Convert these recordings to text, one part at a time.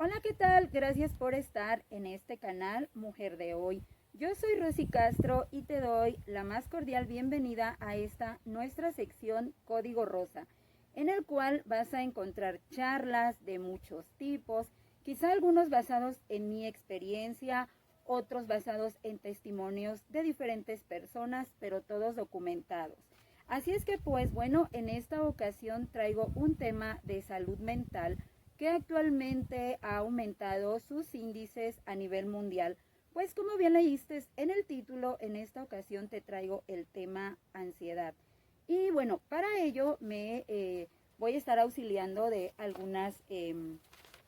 Hola, ¿qué tal? Gracias por estar en este canal Mujer de Hoy. Yo soy Rosy Castro y te doy la más cordial bienvenida a esta nuestra sección Código Rosa, en el cual vas a encontrar charlas de muchos tipos, quizá algunos basados en mi experiencia, otros basados en testimonios de diferentes personas, pero todos documentados. Así es que pues bueno, en esta ocasión traigo un tema de salud mental que actualmente ha aumentado sus índices a nivel mundial. Pues como bien leíste en el título, en esta ocasión te traigo el tema ansiedad. Y bueno, para ello me voy a estar auxiliando de algunas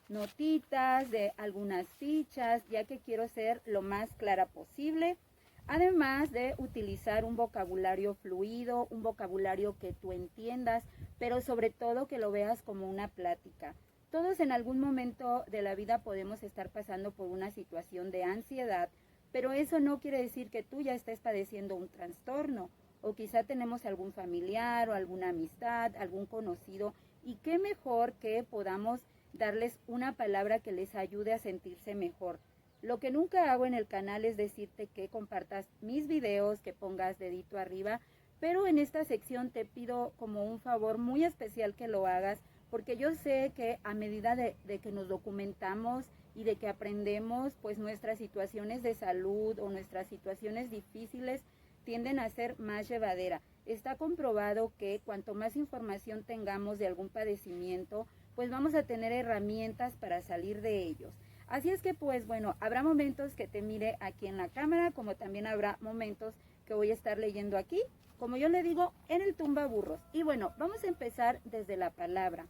notitas, de algunas fichas, ya que quiero ser lo más clara posible. Además de utilizar un vocabulario fluido, un vocabulario que tú entiendas, pero sobre todo que lo veas como una plática. Todos en algún momento de la vida podemos estar pasando por una situación de ansiedad, pero eso no quiere decir que tú ya estés padeciendo un trastorno, o quizá tenemos algún familiar o alguna amistad, algún conocido, y qué mejor que podamos darles una palabra que les ayude a sentirse mejor. Lo que nunca hago en el canal es decirte que compartas mis videos, que pongas dedito arriba, pero en esta sección te pido como un favor muy especial que lo hagas, porque yo sé que a medida de que nos documentamos y de que aprendemos, pues nuestras situaciones de salud o nuestras situaciones difíciles tienden a ser más llevadera. Está comprobado que cuanto más información tengamos de algún padecimiento, pues vamos a tener herramientas para salir de ellos. Así es que pues bueno, habrá momentos que te mire aquí en la cámara, como también habrá momentos que voy a estar leyendo aquí, como yo le digo, en el tumbaburros. Y bueno, vamos a empezar desde la palabra.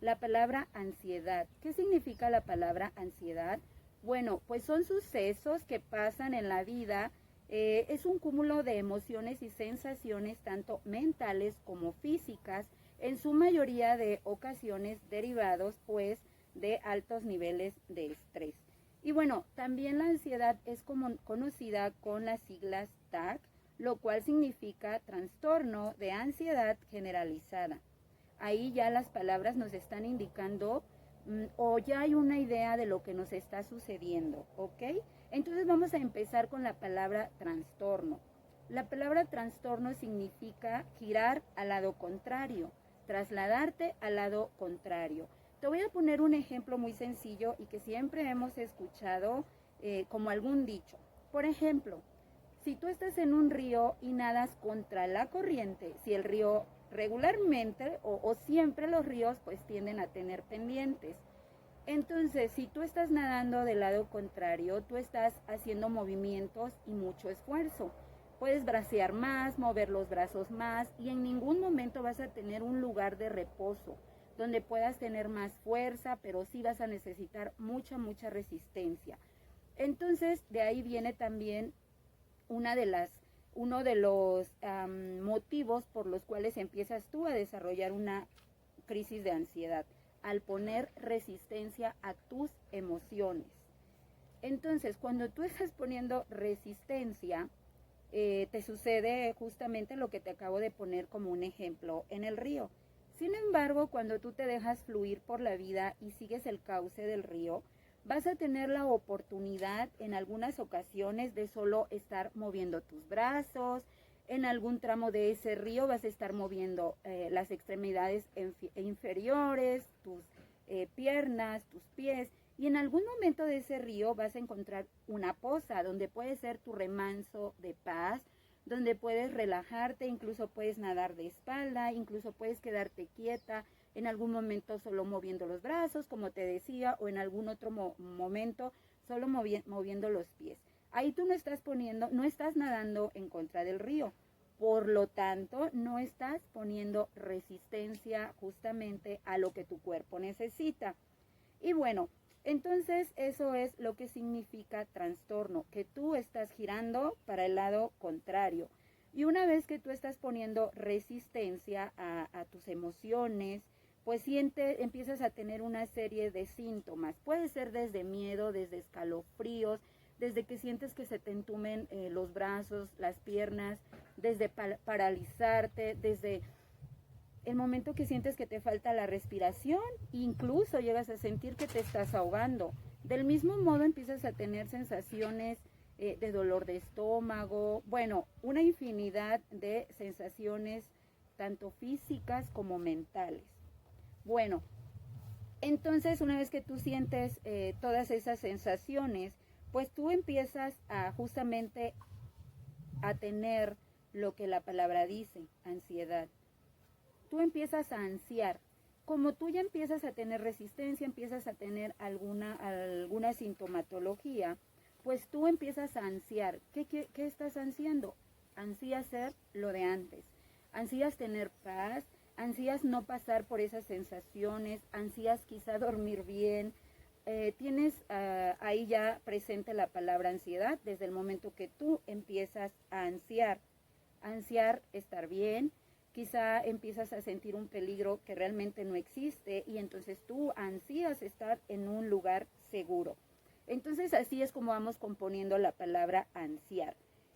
La palabra ansiedad. ¿Qué significa la palabra ansiedad? Bueno, pues son sucesos que pasan en la vida. Es un cúmulo de emociones y sensaciones, tanto mentales como físicas, en su mayoría de ocasiones derivados, pues, de altos niveles de estrés. Y bueno, también la ansiedad es como conocida con las siglas TAC, lo cual significa trastorno de ansiedad generalizada. Ahí ya las palabras nos están indicando o ya hay una idea de lo que nos está sucediendo, ¿ok? Entonces vamos a empezar con la palabra trastorno. La palabra trastorno significa girar al lado contrario, trasladarte al lado contrario. Te voy a poner un ejemplo muy sencillo y que siempre hemos escuchado como algún dicho. Por ejemplo, si tú estás en un río y nadas contra la corriente, si el río regularmente o siempre los ríos pues tienden a tener pendientes. Entonces, si tú estás nadando del lado contrario, tú estás haciendo movimientos y mucho esfuerzo. Puedes bracear más, mover los brazos más y en ningún momento vas a tener un lugar de reposo donde puedas tener más fuerza, pero sí vas a necesitar mucha resistencia. Entonces, de ahí viene también una de las, uno de los motivos por los cuales empiezas tú a desarrollar una crisis de ansiedad, al poner resistencia a tus emociones. Entonces, cuando tú estás poniendo resistencia, te sucede justamente lo que te acabo de poner como un ejemplo en el río. Sin embargo, cuando tú te dejas fluir por la vida y sigues el cauce del río, vas a tener la oportunidad en algunas ocasiones de solo estar moviendo tus brazos. En algún tramo de ese río vas a estar moviendo las extremidades inferiores, tus piernas, tus pies. Y en algún momento de ese río vas a encontrar una poza donde puede ser tu remanso de paz, donde puedes relajarte, incluso puedes nadar de espalda, incluso puedes quedarte quieta, en algún momento solo moviendo los brazos, como te decía, o en algún otro momento solo moviendo los pies. Ahí tú no estás poniendo, no estás nadando en contra del río, por lo tanto no estás poniendo resistencia justamente a lo que tu cuerpo necesita. Y bueno, entonces eso es lo que significa trastorno, que tú estás girando para el lado contrario. Y una vez que tú estás poniendo resistencia a tus emociones, pues empiezas a tener una serie de síntomas. Puede ser desde miedo, desde escalofríos, desde que sientes que se te entumen los brazos, las piernas, desde paralizarte, desde el momento que sientes que te falta la respiración, incluso llegas a sentir que te estás ahogando. Del mismo modo empiezas a tener sensaciones de dolor de estómago, bueno, una infinidad de sensaciones tanto físicas como mentales. Bueno, entonces una vez que tú sientes todas esas sensaciones, pues tú empiezas a justamente a tener lo que la palabra dice, ansiedad. Tú empiezas a ansiar. Como tú ya empiezas a tener resistencia, empiezas a tener alguna sintomatología, pues tú empiezas a ansiar. ¿Qué estás ansiando? Ansías ser lo de antes. Ansías tener paz, ansías no pasar por esas sensaciones, ansías quizá dormir bien. Tienes ahí ya presente la palabra ansiedad desde el momento que tú empiezas a ansiar. Ansiar estar bien, quizá empiezas a sentir un peligro que realmente no existe y entonces tú ansías estar en un lugar seguro. Entonces así es como vamos componiendo la palabra ansiar.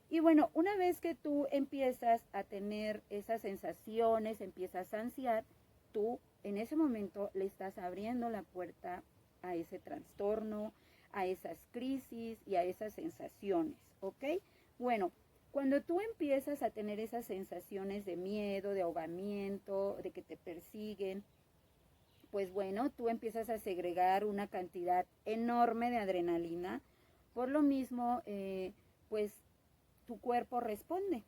Y bueno, una vez que tú empiezas a tener esas sensaciones, empiezas a ansiar, tú en ese momento le estás abriendo la puerta a ese trastorno, a esas crisis y a esas sensaciones, ¿ok? Bueno, cuando tú empiezas a tener esas sensaciones de miedo, de ahogamiento, de que te persiguen, pues bueno, tú empiezas a segregar una cantidad enorme de adrenalina. Por lo mismo, pues tu cuerpo responde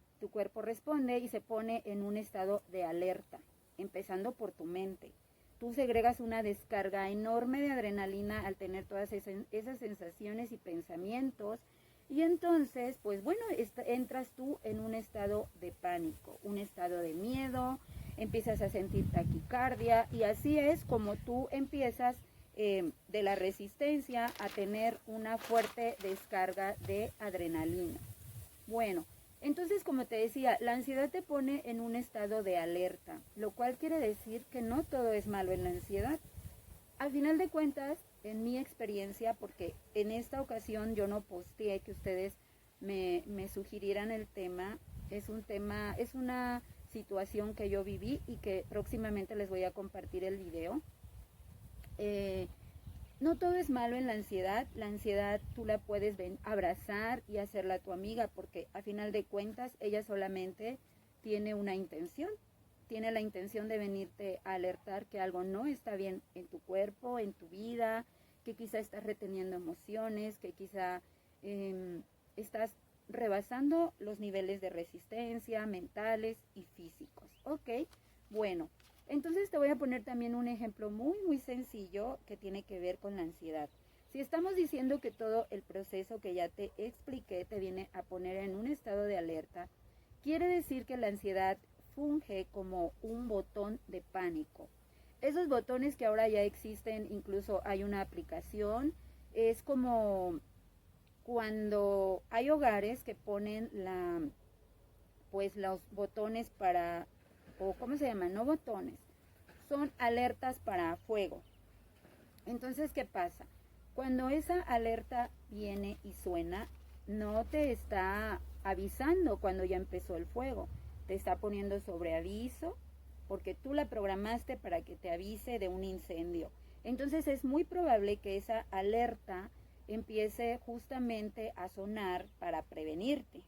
y se pone en un estado de alerta, empezando por tu mente. Tú segregas una descarga enorme de adrenalina al tener todas esas sensaciones y pensamientos. Y entonces, pues bueno, entras tú en un estado de pánico, un estado de miedo, empiezas a sentir taquicardia y así es como tú empiezas de la resistencia a tener una fuerte descarga de adrenalina. Bueno, entonces como te decía, la ansiedad te pone en un estado de alerta, lo cual quiere decir que no todo es malo en la ansiedad. Al final de cuentas, en mi experiencia, porque en esta ocasión yo no posteé que ustedes me sugirieran el tema, es una situación que yo viví y que próximamente les voy a compartir el video. No todo es malo en la ansiedad tú la puedes abrazar y hacerla tu amiga, porque a final de cuentas ella solamente tiene una intención, tiene la intención de venirte a alertar que algo no está bien en tu cuerpo, en tu vida, que quizá estás reteniendo emociones, que quizá estás rebasando los niveles de resistencia mentales y físicos. Ok, bueno, entonces te voy a poner también un ejemplo muy sencillo que tiene que ver con la ansiedad. Si estamos diciendo que todo el proceso que ya te expliqué te viene a poner en un estado de alerta, quiere decir que la ansiedad funge como un botón de pánico. Esos botones que ahora ya existen, incluso hay una aplicación, es como cuando hay hogares que ponen pues los botones para, o ¿cómo se llaman? No botones, son alertas para fuego. Entonces, ¿qué pasa? Cuando esa alerta viene y suena, no te está avisando cuando ya empezó el fuego, te está poniendo sobre aviso porque tú la programaste para que te avise de un incendio. Entonces es muy probable que esa alerta empiece justamente a sonar para prevenirte.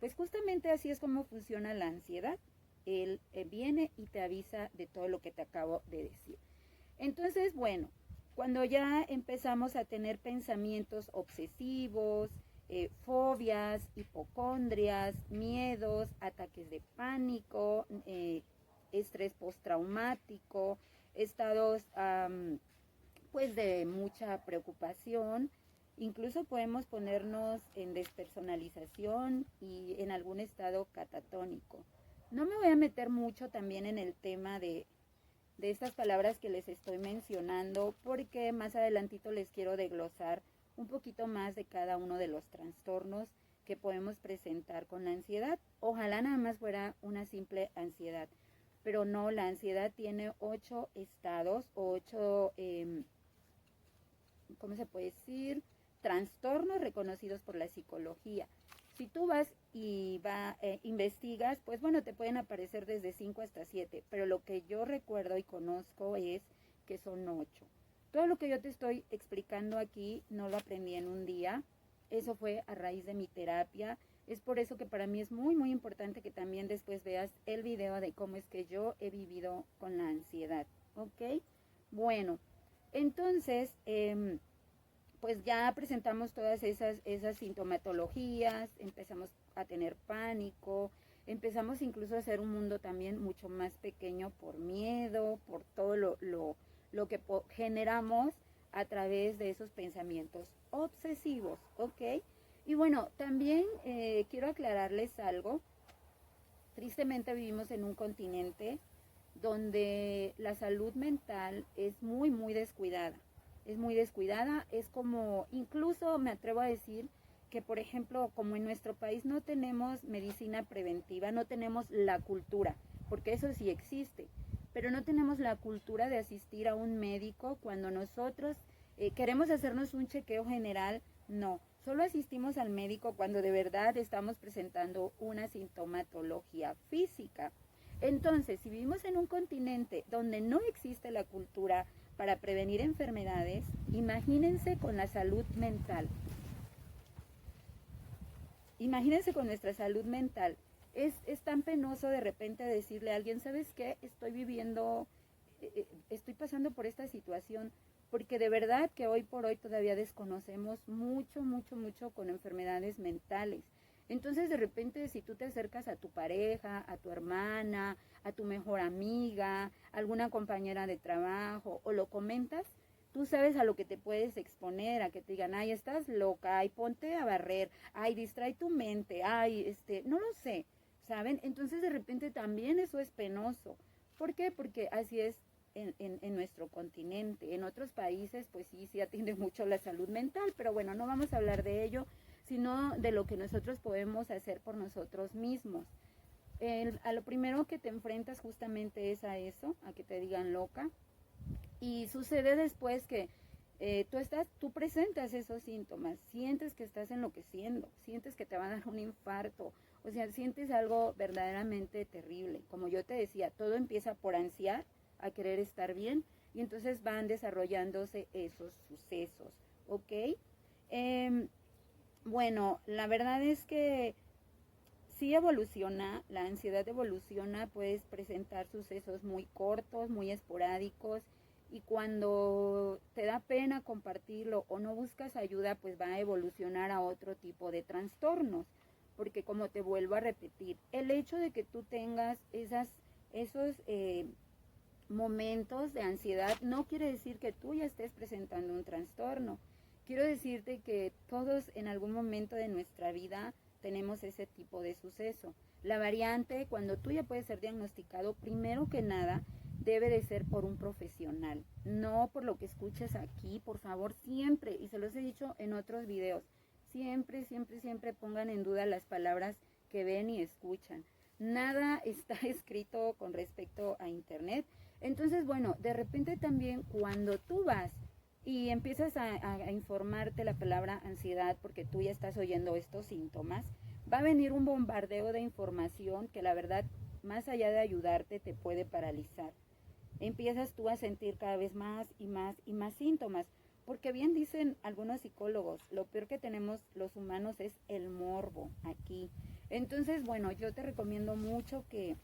Pues justamente así es como funciona la ansiedad. Él viene y te avisa de todo lo que te acabo de decir. Entonces, bueno, cuando ya empezamos a tener pensamientos obsesivos, fobias, hipocondrias, miedos, ataques de pánico, estrés postraumático, estados pues de mucha preocupación, incluso podemos ponernos en despersonalización y en algún estado catatónico. No me voy a meter mucho también en el tema de estas palabras que les estoy mencionando, porque más adelantito les quiero desglosar un poquito más de cada uno de los trastornos que podemos presentar con la ansiedad. Ojalá nada más fuera una simple ansiedad, pero no, la ansiedad tiene 8 estados, 8, ¿cómo se puede decir? Trastornos reconocidos por la psicología. Si tú vas y investigas, pues bueno, te pueden aparecer desde 5 hasta 7, pero lo que yo recuerdo y conozco es que son 8. Todo lo que yo te estoy explicando aquí no lo aprendí en un día, eso fue a raíz de mi terapia. Es por eso que para mí es muy, muy importante que también después veas el video de cómo es que yo he vivido con la ansiedad, ¿ok? Bueno, entonces, pues ya presentamos todas esas sintomatologías, empezamos a tener pánico, empezamos incluso a hacer un mundo también mucho más pequeño por miedo, por todo lo que generamos a través de esos pensamientos obsesivos, ¿ok? Y bueno, también quiero aclararles algo. Tristemente vivimos en un continente donde la salud mental es muy, muy descuidada. Es muy descuidada, es como, incluso me atrevo a decir que, por ejemplo, como en nuestro país no tenemos medicina preventiva, no tenemos la cultura, porque eso sí existe, pero no tenemos la cultura de asistir a un médico cuando nosotros queremos hacernos un chequeo general, no. Solo asistimos al médico cuando de verdad estamos presentando una sintomatología física. Entonces, si vivimos en un continente donde no existe la cultura para prevenir enfermedades, imagínense con la salud mental. Imagínense con nuestra salud mental. Es tan penoso de repente decirle a alguien, ¿sabes qué? Estoy pasando por esta situación, porque de verdad que hoy por hoy todavía desconocemos mucho, mucho, mucho con enfermedades mentales. Entonces de repente si tú te acercas a tu pareja, a tu hermana, a tu mejor amiga, a alguna compañera de trabajo, o lo comentas, tú sabes a lo que te puedes exponer, a que te digan, ay, estás loca, ay, ponte a barrer, ay, distrae tu mente, ay, no lo sé, ¿saben? Entonces de repente también eso es penoso. ¿Por qué? Porque así es en nuestro continente. En otros países, pues sí atiende mucho la salud mental, pero bueno, no vamos a hablar de ello, sino de lo que nosotros podemos hacer por nosotros mismos. A lo primero que te enfrentas justamente es a eso, a que te digan loca, y sucede después que tú presentas esos síntomas, sientes que estás enloqueciendo, sientes que te va a dar un infarto, o sea, sientes algo verdaderamente terrible. Como yo te decía, todo empieza por ansiar, a querer estar bien, y entonces van desarrollándose esos sucesos, ¿ok? Bueno, la verdad es que sí evoluciona, la ansiedad evoluciona, puedes presentar sucesos muy cortos, muy esporádicos, y cuando te da pena compartirlo o no buscas ayuda, pues va a evolucionar a otro tipo de trastornos, porque como te vuelvo a repetir, el hecho de que tú tengas esos momentos de ansiedad no quiere decir que tú ya estés presentando un trastorno. Quiero decirte que todos en algún momento de nuestra vida tenemos ese tipo de suceso. La variante, cuando tú ya puedes ser diagnosticado, primero que nada, debe de ser por un profesional, no por lo que escuches aquí, por favor, siempre, y se los he dicho en otros videos, siempre, siempre, siempre pongan en duda las palabras que ven y escuchan. Nada está escrito con respecto a internet. Entonces, bueno, de repente también cuando tú vas y empiezas a informarte la palabra ansiedad porque tú ya estás oyendo estos síntomas, va a venir un bombardeo de información que la verdad, más allá de ayudarte, te puede paralizar. Empiezas tú a sentir cada vez más y más y más síntomas, porque bien dicen algunos psicólogos, lo peor que tenemos los humanos es el morbo aquí. Entonces, bueno, yo te recomiendo mucho que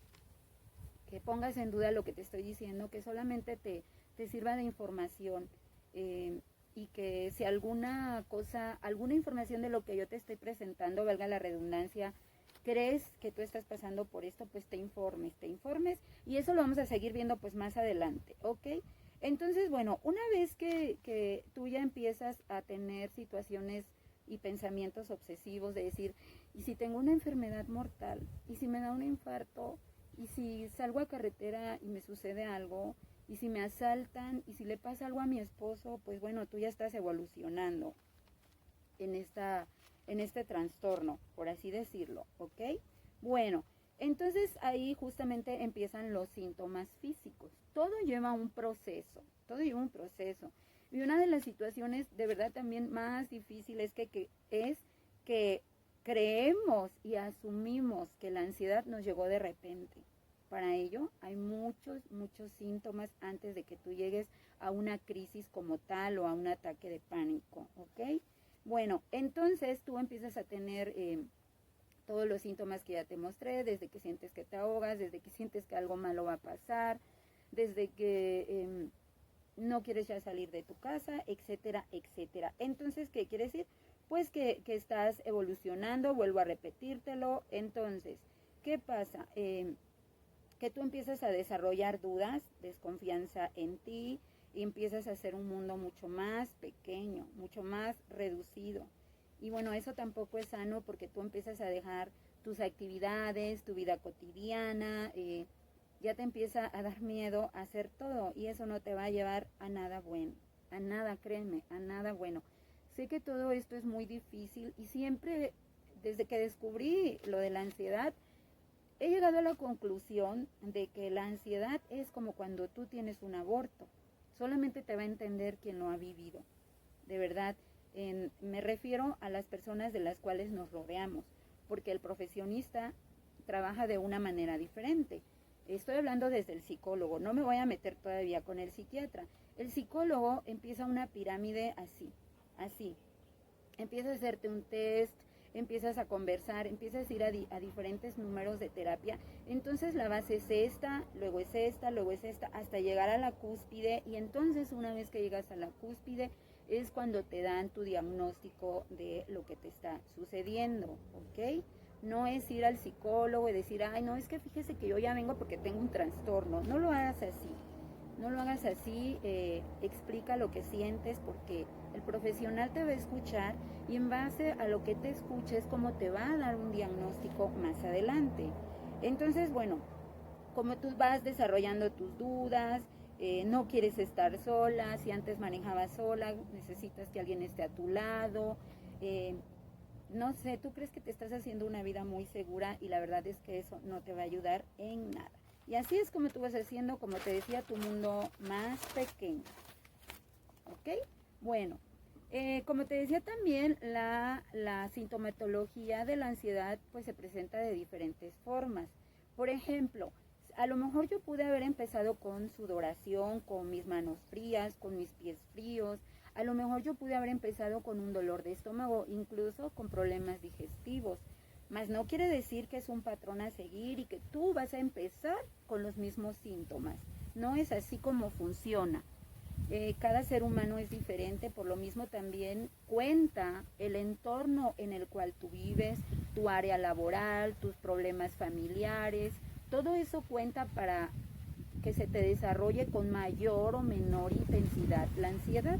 pongas en duda lo que te estoy diciendo, que solamente te sirva de información, y que si alguna información de lo que yo te estoy presentando, valga la redundancia, crees que tú estás pasando por esto, pues te informes, y eso lo vamos a seguir viendo pues más adelante, ¿ok? Entonces, bueno, una vez que tú ya empiezas a tener situaciones y pensamientos obsesivos de decir, ¿y si tengo una enfermedad mortal? ¿Y si me da un infarto? ¿Y si salgo a carretera y me sucede algo? ¿Y si me asaltan? ¿Y si le pasa algo a mi esposo? Pues bueno, tú ya estás evolucionando en este trastorno, por así decirlo, ¿ok? Bueno, entonces ahí justamente empiezan los síntomas físicos. Todo lleva un proceso, todo lleva un proceso. Y una de las situaciones de verdad también más difíciles es que creemos y asumimos que la ansiedad nos llegó de repente. Para ello hay muchos síntomas antes de que tú llegues a una crisis como tal o a un ataque de pánico, ¿ok? Bueno, entonces tú empiezas a tener todos los síntomas que ya te mostré, desde que sientes que te ahogas, desde que sientes que algo malo va a pasar, desde que no quieres ya salir de tu casa, etcétera, etcétera. Entonces, ¿qué quiere decir? Pues que estás evolucionando, vuelvo a repetírtelo. Entonces, ¿qué pasa? Que tú empiezas a desarrollar dudas, desconfianza en ti, y empiezas a hacer un mundo mucho más pequeño, mucho más reducido. Y bueno, eso tampoco es sano porque tú empiezas a dejar tus actividades, tu vida cotidiana, ya te empieza a dar miedo a hacer todo y eso no te va a llevar a nada bueno, a nada, créeme, a nada bueno. Sé que todo esto es muy difícil y siempre, desde que descubrí lo de la ansiedad, he llegado a la conclusión de que la ansiedad es como cuando tú tienes un aborto. Solamente te va a entender quien lo ha vivido. De verdad, me refiero a las personas de las cuales nos rodeamos, porque el profesionista trabaja de una manera diferente. Estoy hablando desde el psicólogo, no me voy a meter todavía con el psiquiatra. El psicólogo empieza una pirámide así. Empieza a hacerte un test, empiezas a conversar, empiezas a ir a diferentes números de terapia. Entonces la base es esta, luego es esta, luego es esta, hasta llegar a la cúspide. Y entonces una vez que llegas a la cúspide es cuando te dan tu diagnóstico de lo que te está sucediendo, ¿ok? No es ir al psicólogo y decir, ay, no, es que fíjese que yo ya vengo porque tengo un trastorno. No lo hagas así. No lo hagas así, explica lo que sientes porque el profesional te va a escuchar y en base a lo que te escuche es como te va a dar un diagnóstico más adelante. Entonces, bueno, como tú vas desarrollando tus dudas, no quieres estar sola, si antes manejabas sola, necesitas que alguien esté a tu lado, no sé, tú crees que te estás haciendo una vida muy segura y la verdad es que eso no te va a ayudar en nada. Y así es como tú vas haciendo, como te decía, tu mundo más pequeño. ¿Ok? Bueno, como te decía también, la sintomatología de la ansiedad pues se presenta de diferentes formas. Por ejemplo, a lo mejor yo pude haber empezado con sudoración, con mis manos frías, con mis pies fríos. A lo mejor yo pude haber empezado con un dolor de estómago, incluso con problemas digestivos. Mas no quiere decir que es un patrón a seguir y que tú vas a empezar con los mismos síntomas. No es así como funciona. Cada ser humano es diferente, por lo mismo también cuenta el entorno en el cual tú vives, tu área laboral, tus problemas familiares, todo eso cuenta para que se te desarrolle con mayor o menor intensidad la ansiedad.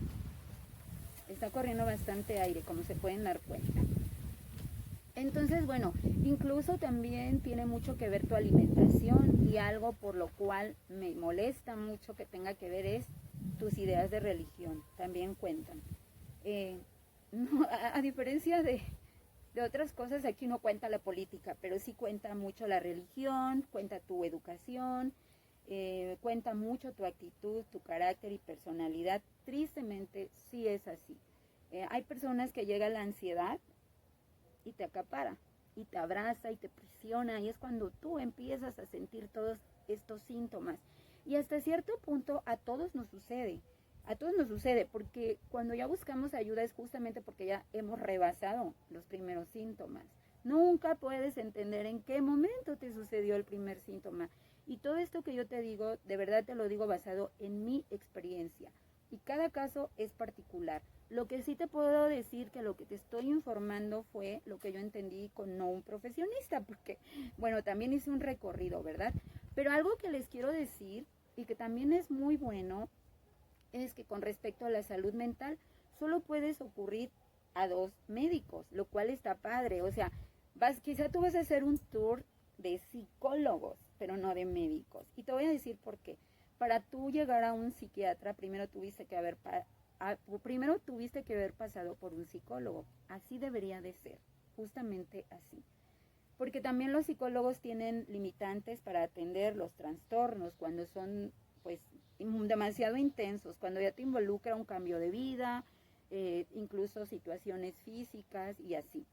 Está corriendo bastante aire, como se pueden dar cuenta. Entonces, bueno, incluso también tiene mucho que ver tu alimentación y algo por lo cual me molesta mucho que tenga que ver es tus ideas de religión, también cuentan. No, a diferencia de otras cosas, aquí no cuenta la política, pero sí cuenta mucho la religión, cuenta tu educación, cuenta mucho tu actitud, tu carácter y personalidad. Tristemente, sí es así. Hay personas que llega la ansiedad y te acapara, y te abraza y te presiona, y es cuando tú empiezas a sentir todos estos síntomas. Y hasta cierto punto a todos nos sucede, porque cuando ya buscamos ayuda es justamente porque ya hemos rebasado los primeros síntomas. Nunca puedes entender en qué momento te sucedió el primer síntoma. Y todo esto que yo te digo, de verdad te lo digo basado en mi experiencia. Y cada caso es particular. Lo que sí te puedo decir que lo que te estoy informando fue lo que yo entendí con no un profesionista, porque, bueno, también hice un recorrido, ¿verdad? Pero algo que les quiero decir y que también es muy bueno es que con respecto a la salud mental solo puedes ocurrir a 2 médicos, lo cual está padre. O sea, quizá tú vas a hacer un tour de psicólogos, pero no de médicos. Y te voy a decir por qué. Para tú llegar a un psiquiatra, primero tuviste que haber pasado por un psicólogo. Así debería de ser, justamente así. Porque también los psicólogos tienen limitantes para atender los trastornos cuando son pues demasiado intensos, cuando ya te involucra un cambio de vida, incluso situaciones físicas y así.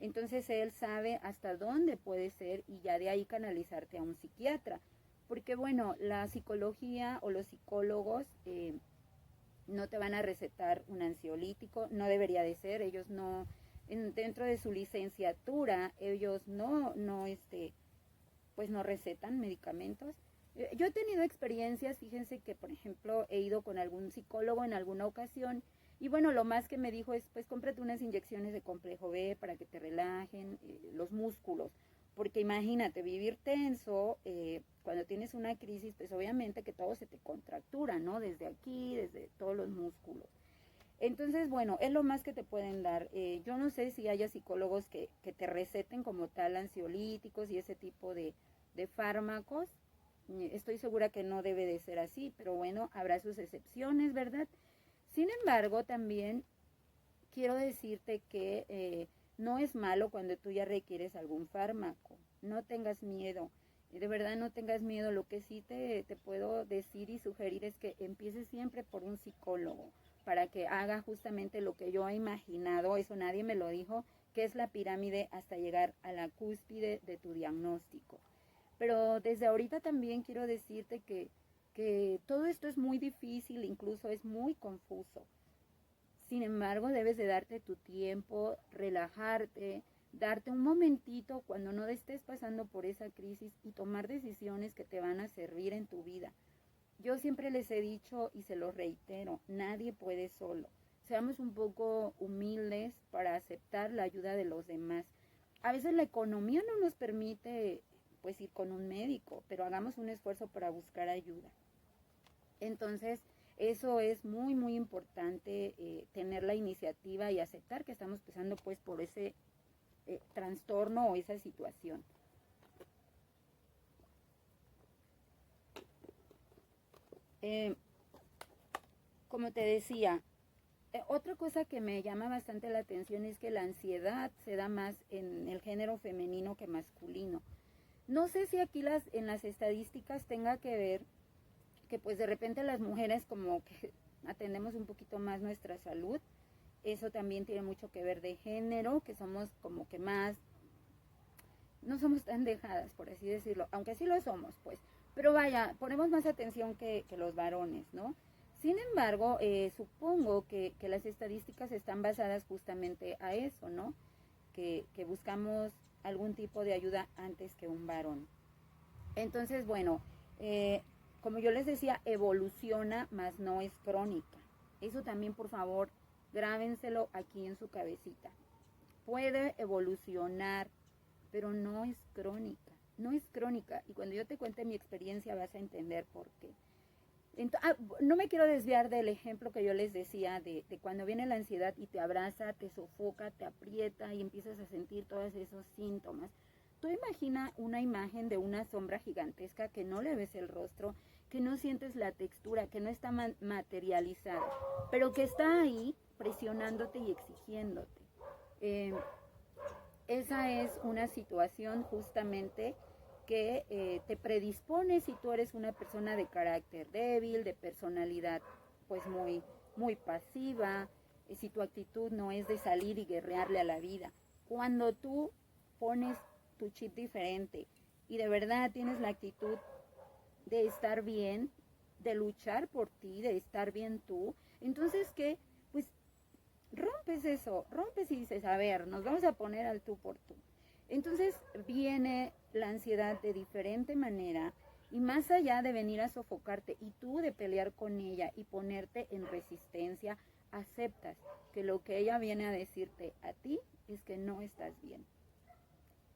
Entonces él sabe hasta dónde puede ser y ya de ahí canalizarte a un psiquiatra. Porque bueno, la psicología o los psicólogos no te van a recetar un ansiolítico, no debería de ser, ellos no, dentro de su licenciatura, ellos pues no recetan medicamentos. Yo he tenido experiencias, fíjense que por ejemplo he ido con algún psicólogo en alguna ocasión y bueno, lo más que me dijo es pues cómprate unas inyecciones de complejo B para que te relajen los músculos, porque imagínate vivir tenso cuando tienes una crisis, pues obviamente que todo se te contractura, ¿no? Desde aquí, desde todos los músculos. Entonces, bueno, es lo más que te pueden dar. Yo no sé si haya psicólogos que te receten como tal ansiolíticos y ese tipo de fármacos. Estoy segura que no debe de ser así, pero bueno, habrá sus excepciones, ¿verdad? Sin embargo, también quiero decirte que no es malo cuando tú ya requieres algún fármaco. No tengas miedo. De verdad no tengas miedo. Lo que sí te puedo decir y sugerir es que empieces siempre por un psicólogo para que haga justamente lo que yo he imaginado, eso nadie me lo dijo, que es la pirámide hasta llegar a la cúspide de tu diagnóstico. Pero desde ahorita también quiero decirte que todo esto es muy difícil, incluso es muy confuso. Sin embargo, debes de darte tu tiempo, relajarte, darte un momentito cuando no estés pasando por esa crisis y tomar decisiones que te van a servir en tu vida. Yo siempre les he dicho y se lo reitero, nadie puede solo. Seamos un poco humildes para aceptar la ayuda de los demás. A veces la economía no nos permite pues ir con un médico, pero hagamos un esfuerzo para buscar ayuda. Entonces, eso es muy, muy importante, tener la iniciativa y aceptar que estamos pasando pues por ese trastorno o esa situación. Como te decía, otra cosa que me llama bastante la atención es que la ansiedad se da más en el género femenino que masculino. No sé si aquí en las estadísticas tenga que ver que pues de repente las mujeres como que atendemos un poquito más nuestra salud. Eso también tiene mucho que ver de género, que somos como que más, no somos tan dejadas, por así decirlo, aunque sí lo somos, pues. Pero vaya, ponemos más atención que los varones, ¿no? Sin embargo, supongo que las estadísticas están basadas justamente a eso, ¿no? Que buscamos algún tipo de ayuda antes que un varón. Entonces, bueno, como yo les decía, evoluciona, más no es crónica. Eso también, por favor, grábenselo aquí en su cabecita. Puede evolucionar, pero no es crónica. No es crónica. Y cuando yo te cuente mi experiencia vas a entender por qué. No me quiero desviar del ejemplo que yo les decía de cuando viene la ansiedad y te abraza, te sofoca, te aprieta y empiezas a sentir todos esos síntomas. Tú imagina una imagen de una sombra gigantesca que no le ves el rostro, que no sientes la textura, que no está materializada, pero que está ahí presionándote y exigiéndote. Esa es una situación justamente que te predispone si tú eres una persona de carácter débil, de personalidad pues muy, muy pasiva, si tu actitud no es de salir y guerrearle a la vida. Cuando tú pones tu chip diferente y de verdad tienes la actitud de estar bien, de luchar por ti, de estar bien tú, entonces que pues rompes eso, rompes y dices, a ver, nos vamos a poner al tú por tú. Entonces viene la ansiedad de diferente manera y más allá de venir a sofocarte y tú de pelear con ella y ponerte en resistencia, aceptas que lo que ella viene a decirte a ti es que no estás bien.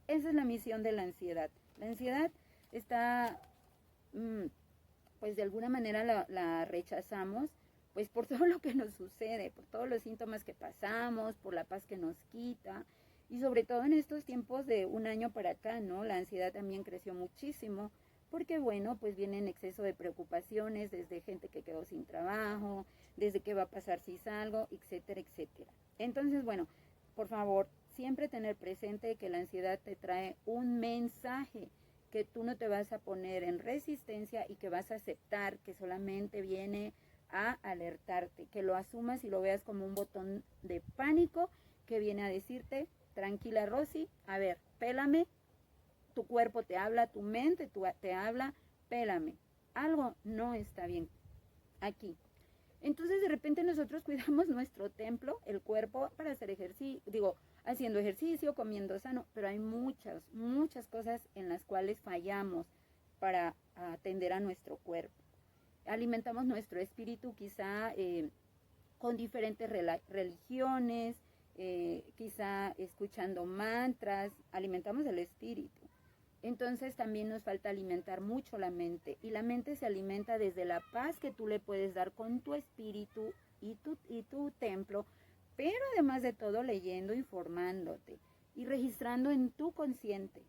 Esa es la misión de la ansiedad. La ansiedad está, pues de alguna manera la rechazamos, pues por todo lo que nos sucede, por todos los síntomas que pasamos, por la paz que nos quita, y sobre todo en estos tiempos de un año para acá, ¿no? La ansiedad también creció muchísimo, porque bueno, pues viene en exceso de preocupaciones, desde gente que quedó sin trabajo, desde qué va a pasar si salgo, etcétera, etcétera. Entonces, bueno, por favor, siempre tener presente que la ansiedad te trae un mensaje, que tú no te vas a poner en resistencia y que vas a aceptar que solamente viene a alertarte, que lo asumas y lo veas como un botón de pánico que viene a decirte tranquila Rosy, a ver, pélame, tu cuerpo te habla, tu mente te habla, pélame. Algo no está bien aquí. Entonces de repente nosotros cuidamos nuestro templo, el cuerpo, para hacer ejercicio, haciendo ejercicio, comiendo sano, pero hay muchas cosas en las cuales fallamos para atender a nuestro cuerpo. Alimentamos nuestro espíritu quizá con diferentes religiones, quizá escuchando mantras, alimentamos el espíritu. Entonces también nos falta alimentar mucho la mente, y la mente se alimenta desde la paz que tú le puedes dar con tu espíritu y tu templo, pero además de todo leyendo, informándote y registrando en tu consciente,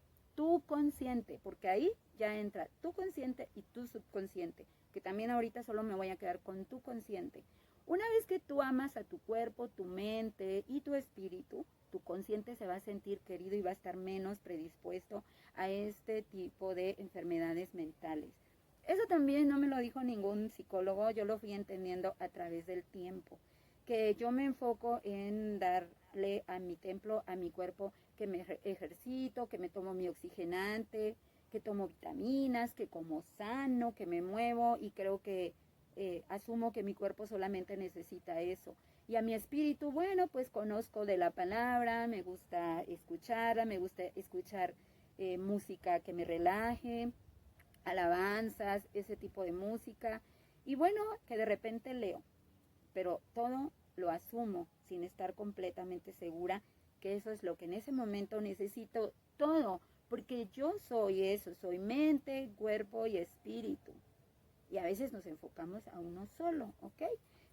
porque ahí ya entra tu consciente y tu subconsciente, que también ahorita solo me voy a quedar con tu consciente. Una vez que tú amas a tu cuerpo, tu mente y tu espíritu, tu consciente se va a sentir querido y va a estar menos predispuesto a este tipo de enfermedades mentales. Eso también no me lo dijo ningún psicólogo, yo lo fui entendiendo a través del tiempo, que yo me enfoco en darle a mi templo, a mi cuerpo, que me ejercito, que me tomo mi oxigenante, que tomo vitaminas, que como sano, que me muevo, y creo que asumo que mi cuerpo solamente necesita eso. Y a mi espíritu, bueno, pues conozco de la palabra, me gusta escucharla, me gusta escuchar música que me relaje, alabanzas, ese tipo de música. Y bueno, que de repente leo, pero todo lo asumo sin estar completamente segura que eso es lo que en ese momento necesito, todo, porque yo soy eso, soy mente, cuerpo y espíritu. Y a veces nos enfocamos a uno solo, ¿ok?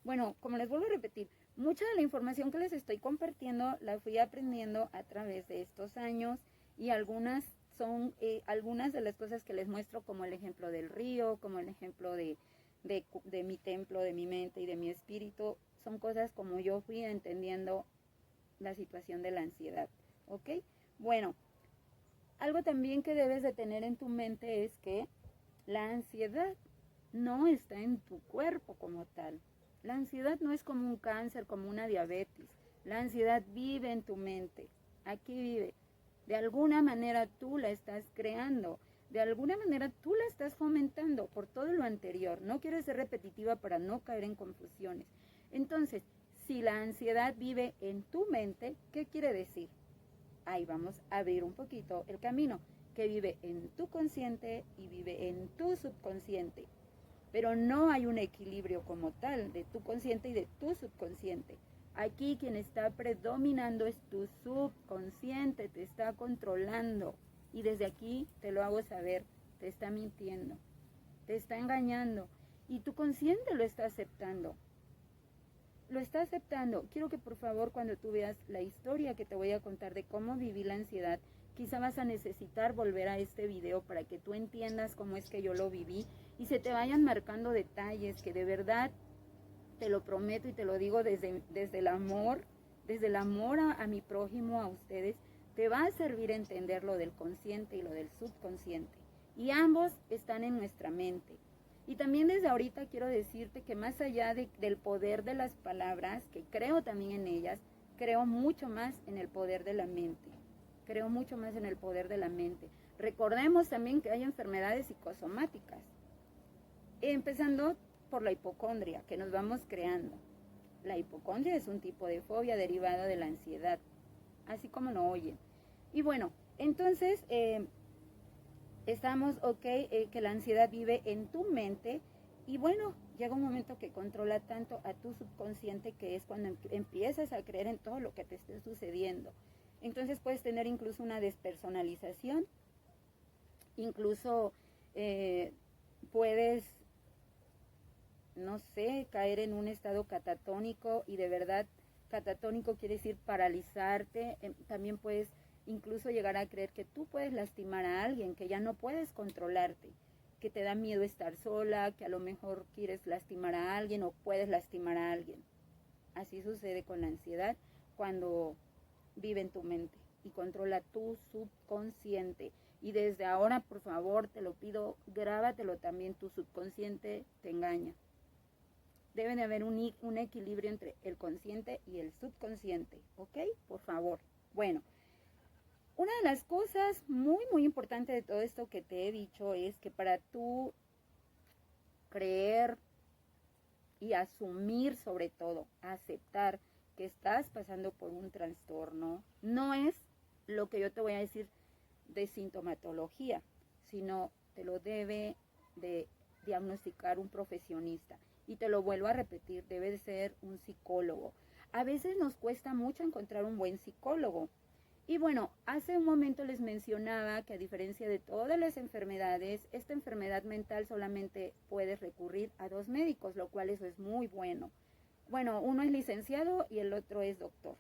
Bueno, como les vuelvo a repetir, mucha de la información que les estoy compartiendo la fui aprendiendo a través de estos años, y algunas son algunas de las cosas que les muestro, como el ejemplo del río, como el ejemplo de mi templo, de mi mente y de mi espíritu, son cosas como yo fui entendiendo la situación de la ansiedad, ¿ok? Bueno, algo también que debes de tener en tu mente es que la ansiedad no está en tu cuerpo como tal. La ansiedad no es como un cáncer, como una diabetes. La ansiedad vive en tu mente. Aquí vive. De alguna manera tú la estás creando. De alguna manera tú la estás fomentando por todo lo anterior. No quiero ser repetitiva para no caer en confusiones. Entonces, si la ansiedad vive en tu mente, ¿qué quiere decir? Ahí vamos a abrir un poquito el camino, que vive en tu consciente y vive en tu subconsciente. Pero no hay un equilibrio como tal de tu consciente y de tu subconsciente. Aquí quien está predominando es tu subconsciente, te está controlando, y desde aquí te lo hago saber, te está mintiendo, te está engañando, y tu consciente lo está aceptando. Lo está aceptando. Quiero que por favor, cuando tú veas la historia que te voy a contar de cómo viví la ansiedad, quizá vas a necesitar volver a este video para que tú entiendas cómo es que yo lo viví y se te vayan marcando detalles que de verdad, te lo prometo y te lo digo desde el amor a mi prójimo, a ustedes, te va a servir entender lo del consciente y lo del subconsciente. Y ambos están en nuestra mente. Y también desde ahorita quiero decirte que más allá del poder de las palabras, que creo también en ellas, creo mucho más en el poder de la mente. Creo mucho más en el poder de la mente. Recordemos también que hay enfermedades psicosomáticas, empezando por la hipocondria que nos vamos creando. La hipocondria es un tipo de fobia derivada de la ansiedad, así como lo oyen. Y bueno, entonces estamos que la ansiedad vive en tu mente, y bueno, llega un momento que controla tanto a tu subconsciente, que es cuando empiezas a creer en todo lo que te esté sucediendo. Entonces puedes tener incluso una despersonalización, incluso puedes, no sé, caer en un estado catatónico, y de verdad catatónico quiere decir paralizarte. También puedes incluso llegar a creer que tú puedes lastimar a alguien, que ya no puedes controlarte, que te da miedo estar sola, que a lo mejor quieres lastimar a alguien o puedes lastimar a alguien. Así sucede con la ansiedad cuando vive en tu mente y controla tu subconsciente. Y desde ahora, por favor, te lo pido, grábatelo también, tu subconsciente te engaña. Debe de haber un equilibrio entre el consciente y el subconsciente, ¿ok? Por favor. Bueno, Una de las cosas muy, muy importantes de todo esto que te he dicho es que para tú creer y asumir, sobre todo, aceptar que estás pasando por un trastorno, no es lo que yo te voy a decir de sintomatología, sino te lo debe de diagnosticar un profesionista. Y te lo vuelvo a repetir, debe de ser un psicólogo. A veces nos cuesta mucho encontrar un buen psicólogo. Y bueno, hace un momento les mencionaba que a diferencia de todas las enfermedades, esta enfermedad mental solamente puedes recurrir a 2 médicos, lo cual eso es muy bueno. Bueno, uno es licenciado y el otro es doctor.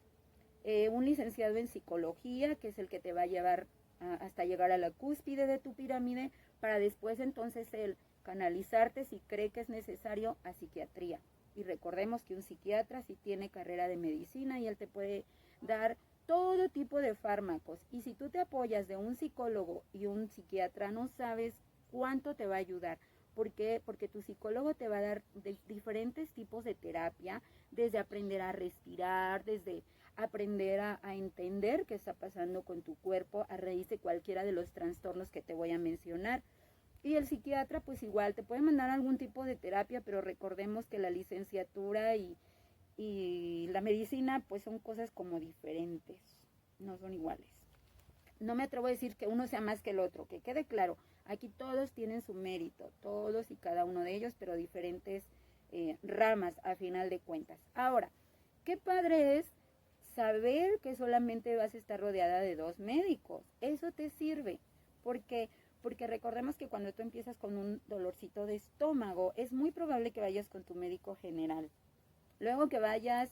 Un licenciado en psicología, que es el que te va a llevar hasta llegar a la cúspide de tu pirámide, para después entonces él canalizarte si cree que es necesario a psiquiatría. Y recordemos que un psiquiatra sí tiene carrera de medicina y él te puede dar todo tipo de fármacos. Y si tú te apoyas de un psicólogo y un psiquiatra, no sabes cuánto te va a ayudar. ¿Por qué? Porque tu psicólogo te va a dar diferentes tipos de terapia, desde aprender a respirar, desde aprender a entender qué está pasando con tu cuerpo a raíz de cualquiera de los trastornos que te voy a mencionar. Y el psiquiatra pues igual te puede mandar algún tipo de terapia, pero recordemos que la licenciatura y la medicina pues son cosas como diferentes, no son iguales. No me atrevo a decir que uno sea más que el otro, que quede claro, aquí todos tienen su mérito, todos y cada uno de ellos, pero diferentes ramas a final de cuentas. Ahora, qué padre es saber que solamente vas a estar rodeada de 2 médicos, eso te sirve, porque recordemos que cuando tú empiezas con un dolorcito de estómago, es muy probable que vayas con tu médico general. Luego que vayas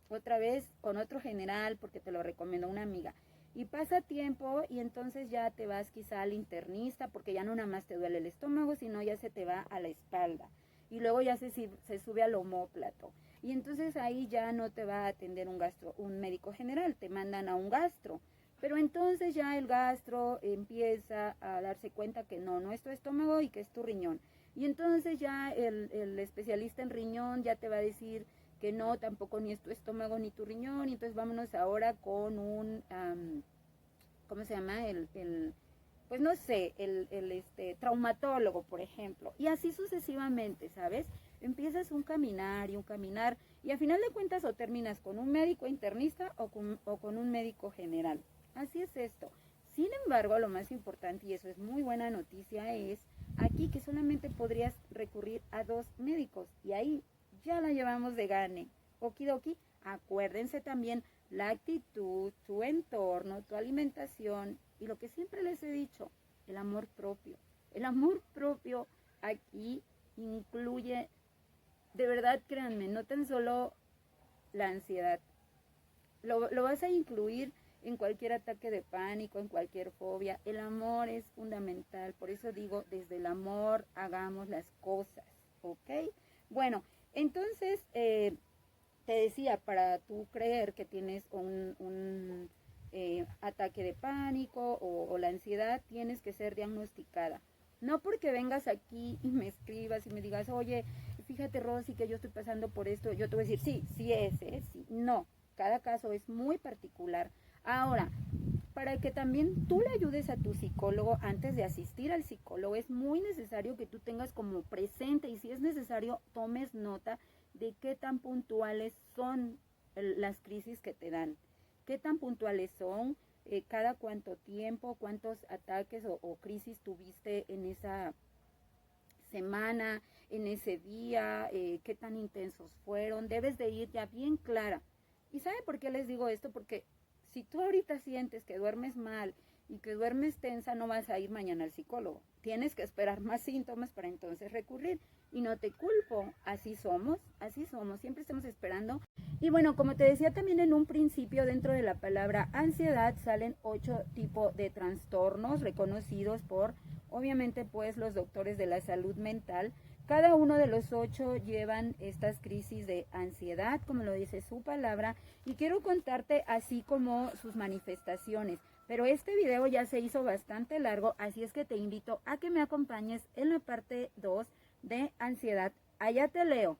otra vez con otro general, porque te lo recomendó una amiga. Y pasa tiempo y entonces ya te vas quizá al internista, porque ya no nada más te duele el estómago, sino ya se te va a la espalda. Y luego ya se sube al omóplato. Y entonces ahí ya no te va a atender un médico general, te mandan a un gastro. Pero entonces ya el gastro empieza a darse cuenta que no es tu estómago y que es tu riñón. Y entonces ya el especialista en riñón ya te va a decir que no, tampoco ni es tu estómago ni tu riñón. Y entonces vámonos ahora con un, ¿cómo se llama? Pues no sé, traumatólogo, por ejemplo. Y así sucesivamente, ¿sabes? Empiezas un caminar y a final de cuentas o terminas con un médico internista o con un médico general. Así es esto. Sin embargo, lo más importante, y eso es muy buena noticia, es aquí que solamente podrías recurrir a 2 médicos y ahí ya la llevamos de gane. Okidoki, acuérdense también la actitud, tu entorno, tu alimentación y lo que siempre les he dicho, el amor propio. El amor propio aquí incluye, de verdad créanme, no tan solo la ansiedad, lo vas a incluir en cualquier ataque de pánico, en cualquier fobia. El amor es fundamental, por eso digo, desde el amor hagamos las cosas, ¿ok? Bueno, entonces te decía, para tú creer que tienes un ataque de pánico o la ansiedad, tienes que ser diagnosticada. No porque vengas aquí y me escribas y me digas, oye, fíjate Rosy que yo estoy pasando por esto, yo te voy a decir, sí, sí es, sí. No, cada caso es muy particular. Ahora, para que también tú le ayudes a tu psicólogo antes de asistir al psicólogo, es muy necesario que tú tengas como presente y si es necesario tomes nota de qué tan puntuales son las crisis que te dan, qué tan puntuales son, cada cuánto tiempo, cuántos ataques o crisis tuviste en esa semana, en ese día, qué tan intensos fueron. Debes de ir ya bien clara. ¿Y sabe por qué les digo esto? Porque si tú ahorita sientes que duermes mal y que duermes tensa, no vas a ir mañana al psicólogo. Tienes que esperar más síntomas para entonces recurrir. Y no te culpo, así somos, siempre estamos esperando. Y bueno, como te decía también en un principio, dentro de la palabra ansiedad salen 8 tipos de trastornos reconocidos por, obviamente, pues los doctores de la salud mental. Cada uno de los 8 llevan estas crisis de ansiedad, como lo dice su palabra, y quiero contarte así como sus manifestaciones. Pero este video ya se hizo bastante largo, así es que te invito a que me acompañes en la parte 2 de ansiedad. Allá te leo.